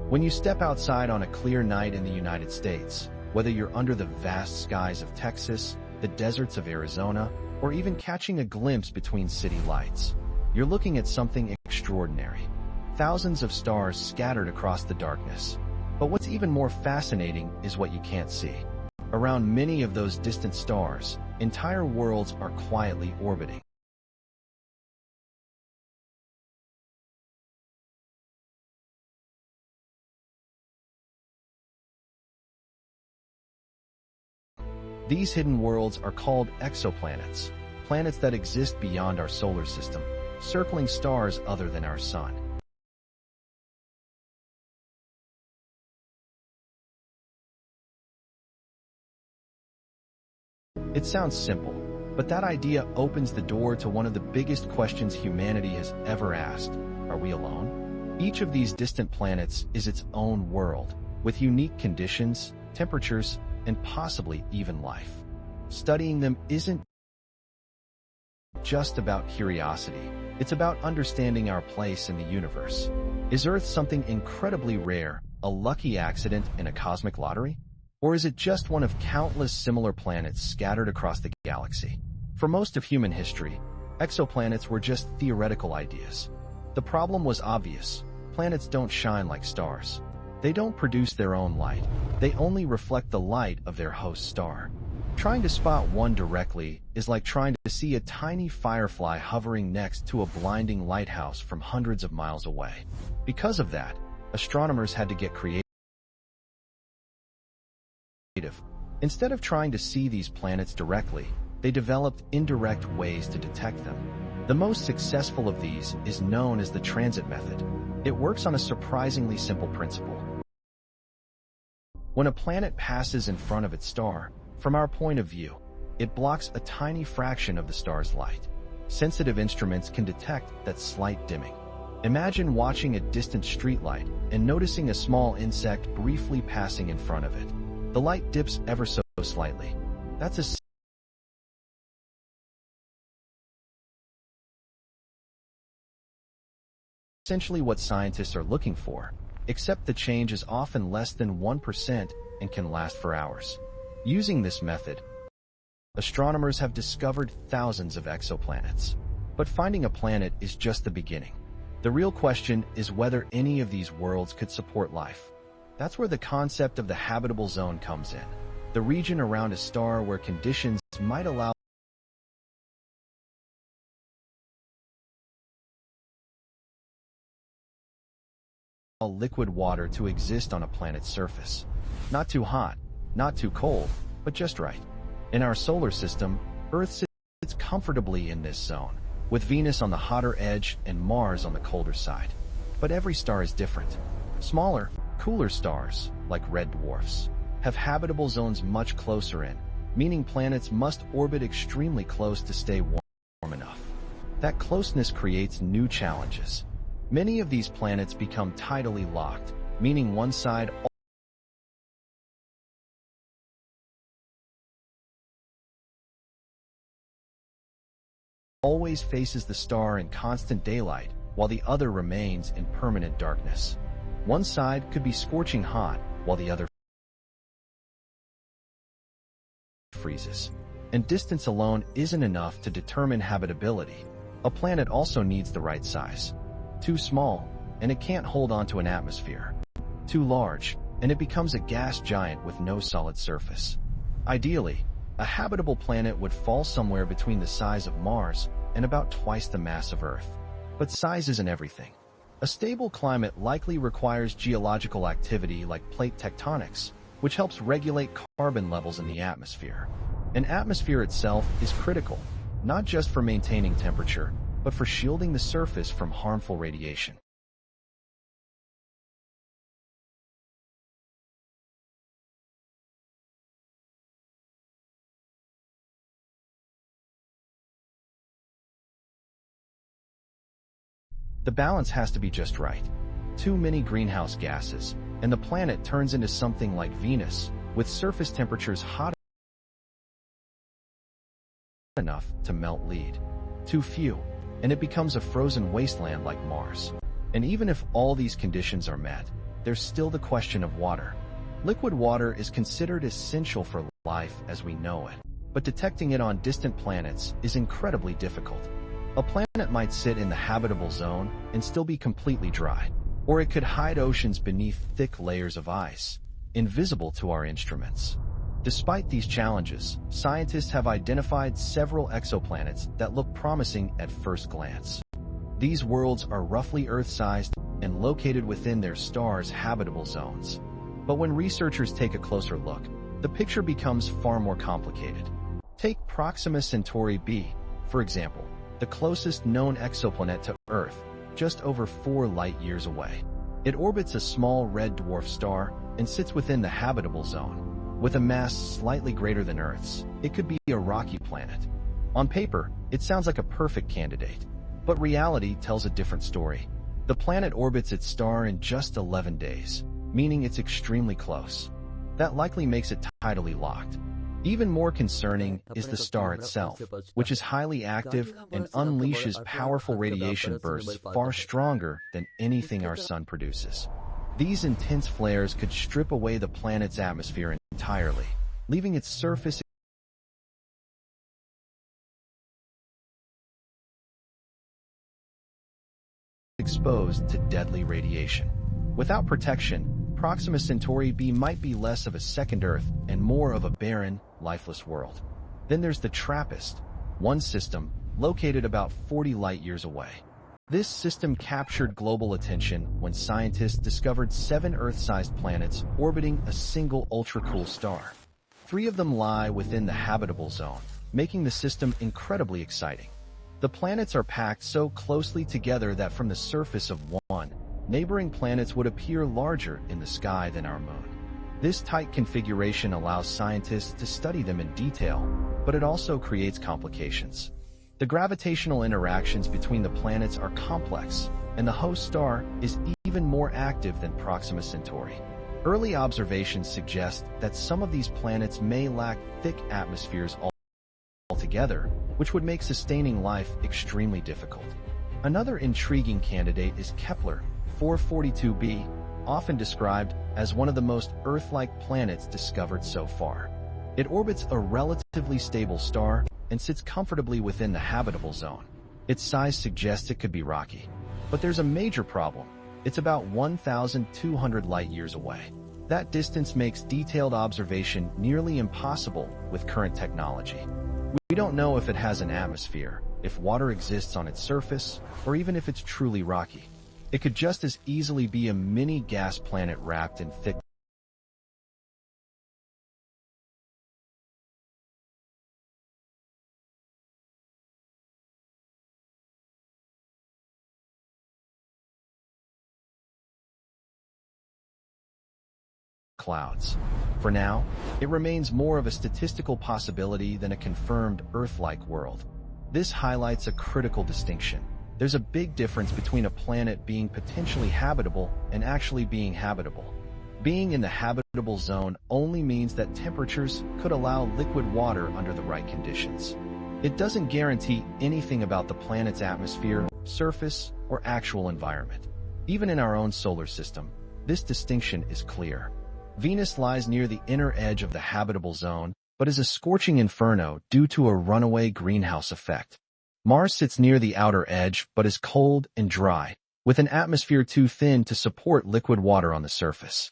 When you step outside on a clear night in the United States, whether you're under the vast skies of Texas, the deserts of Arizona, or even catching a glimpse between city lights, you're looking at something extraordinary. Thousands of stars scattered across the darkness. But what's even more fascinating is what you can't see. Around many of those distant stars, entire worlds are quietly orbiting. These hidden worlds are called exoplanets, planets that exist beyond our solar system, circling stars other than our sun. It sounds simple, but that idea opens the door to one of the biggest questions humanity has ever asked. Are we alone? Each of these distant planets is its own world, with unique conditions, temperatures, and possibly even life. Studying them isn't just about curiosity, it's about understanding our place in the universe. Is Earth something incredibly rare, a lucky accident in a cosmic lottery? Or is it just one of countless similar planets scattered across the galaxy? For most of human history, exoplanets were just theoretical ideas. The problem was obvious. Planets don't shine like stars. They don't produce their own light. They only reflect the light of their host star. Trying to spot one directly is like trying to see a tiny firefly hovering next to a blinding lighthouse from hundreds of miles away. Because of that, astronomers had to get creative. Instead of trying to see these planets directly, they developed indirect ways to detect them. The most successful of these is known as the transit method. It works on a surprisingly simple principle. When a planet passes in front of its star, from our point of view, it blocks a tiny fraction of the star's light. Sensitive instruments can detect that slight dimming. Imagine watching a distant streetlight and noticing a small insect briefly passing in front of it. The light dips ever so slightly. That's essentially what scientists are looking for, except the change is often less than 1% and can last for hours. Using this method, astronomers have discovered thousands of exoplanets. But finding a planet is just the beginning. The real question is whether any of these worlds could support life. That's where the concept of the habitable zone comes in, the region around a star where conditions might allow liquid water to exist on a planet's surface. Not too hot, not too cold, but just right. In our solar system, Earth sits comfortably in this zone, with Venus on the hotter edge and Mars on the colder side. But every star is different. Smaller, cooler stars, like red dwarfs, have habitable zones much closer in, meaning planets must orbit extremely close to stay warm enough. That closeness creates new challenges. Many of these planets become tidally locked, meaning one side always faces the star in constant daylight, while the other remains in permanent darkness. One side could be scorching hot, while the other freezes. And distance alone isn't enough to determine habitability. A planet also needs the right size. Too small, and it can't hold onto an atmosphere. Too large, and it becomes a gas giant with no solid surface. Ideally, a habitable planet would fall somewhere between the size of Mars and about twice the mass of Earth. But size isn't everything. A stable climate likely requires geological activity like plate tectonics, which helps regulate carbon levels in the atmosphere. An atmosphere itself is critical, not just for maintaining temperature, but for shielding the surface from harmful radiation. The balance has to be just right. Too many greenhouse gases, and the planet turns into something like Venus, with surface temperatures hot enough to melt lead. Too few, and it becomes a frozen wasteland like Mars. And even if all these conditions are met, there's still the question of water. Liquid water is considered essential for life as we know it, but detecting it on distant planets is incredibly difficult. A planet might sit in the habitable zone and still be completely dry, or it could hide oceans beneath thick layers of ice, invisible to our instruments. Despite these challenges, scientists have identified several exoplanets that look promising at first glance. These worlds are roughly Earth-sized and located within their stars' habitable zones. But when researchers take a closer look, the picture becomes far more complicated. Take Proxima Centauri b, for example, the closest known exoplanet to Earth, just over 4 light-years away. It orbits a small red dwarf star and sits within the habitable zone. With a mass slightly greater than Earth's, it could be a rocky planet. On paper, it sounds like a perfect candidate, but reality tells a different story. The planet orbits its star in just 11 days, meaning it's extremely close. That likely makes it tidally locked. Even more concerning is the star itself, which is highly active and unleashes powerful radiation bursts far stronger than anything our sun produces. These intense flares could strip away the planet's atmosphere entirely, leaving its surface exposed to deadly radiation. Without protection, Proxima Centauri b might be less of a second Earth and more of a barren, lifeless world. Then there's the TRAPPIST, one system located about 40 light-years away. This system captured global attention when scientists discovered 7 Earth-sized planets orbiting a single ultra-cool star. 3 of them lie within the habitable zone, making the system incredibly exciting. The planets are packed so closely together that from the surface of one, neighboring planets would appear larger in the sky than our moon. This tight configuration allows scientists to study them in detail, but it also creates complications. The gravitational interactions between the planets are complex, and the host star is even more active than Proxima Centauri. Early observations suggest that some of these planets may lack thick atmospheres altogether, which would make sustaining life extremely difficult. Another intriguing candidate is Kepler 442b, often described as one of the most Earth-like planets discovered so far. It orbits a relatively stable star and sits comfortably within the habitable zone. Its size suggests it could be rocky. But there's a major problem. It's about 1,200 light-years away. That distance makes detailed observation nearly impossible with current technology. We don't know if it has an atmosphere, if water exists on its surface, or even if it's truly rocky. It could just as easily be a mini gas planet wrapped in thick clouds. For now, it remains more of a statistical possibility than a confirmed Earth-like world. This highlights a critical distinction. There's a big difference between a planet being potentially habitable and actually being habitable. Being in the habitable zone only means that temperatures could allow liquid water under the right conditions. It doesn't guarantee anything about the planet's atmosphere, surface, or actual environment. Even in our own solar system, this distinction is clear. Venus lies near the inner edge of the habitable zone, but is a scorching inferno due to a runaway greenhouse effect. Mars sits near the outer edge, but is cold and dry, with an atmosphere too thin to support liquid water on the surface.